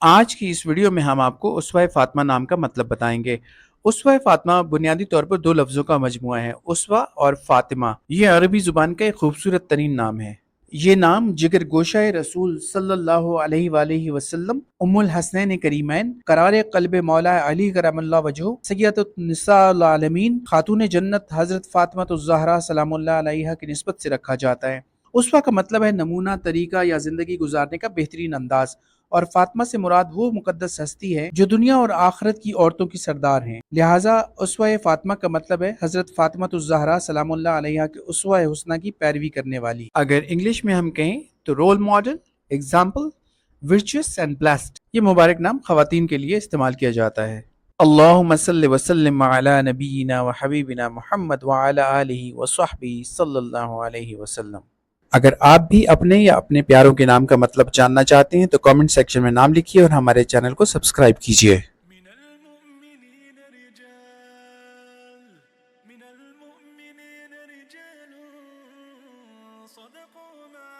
آج کی اس ویڈیو میں ہم آپ کو اسوہ فاطمہ نام کا مطلب بتائیں گے۔ اسوہ فاطمہ بنیادی طور پر دو لفظوں کا مجموعہ ہے، اسوہ اور فاطمہ۔ یہ عربی زبان کا ایک خوبصورت ترین نام ہے۔ یہ نام جگر گوشہ رسول صلی اللہ علیہ وآلہ وسلم، ام الحسنین کریمین، قرار قلب مولا علی کرم اللہ وجہہ، سیدۃ النساء العالمین، خاتون جنت حضرت فاطمہ الزہرا سلام اللہ علیہا کی نسبت سے رکھا جاتا ہے۔ اسوہ کا مطلب ہے نمونہ، طریقہ یا زندگی گزارنے کا بہترین انداز، اور فاطمہ سے مراد وہ مقدس ہستی ہے جو دنیا اور آخرت کی عورتوں کی سردار ہیں۔ لہٰذا اسوہ فاطمہ کا مطلب ہے حضرت فاطمہ الزہرا سلام اللہ علیہا کے اسوہ حسنہ کی پیروی کرنے والی۔ اگر انگلش میں ہم کہیں تو role model, example, virtuous and blessed, یہ مبارک نام خواتین کے لیے استعمال کیا جاتا ہے۔ اللہم صلی وسلم علی نبینا و حبیبنا محمد وعلی آلہ وصحبہ صلی اللہ علیہ وسلم۔ اگر آپ بھی اپنے یا اپنے پیاروں کے نام کا مطلب جاننا چاہتے ہیں تو کامنٹ سیکشن میں نام لکھیے اور ہمارے چینل کو سبسکرائب کیجیے۔ من المؤمنين رجال صدقوا ما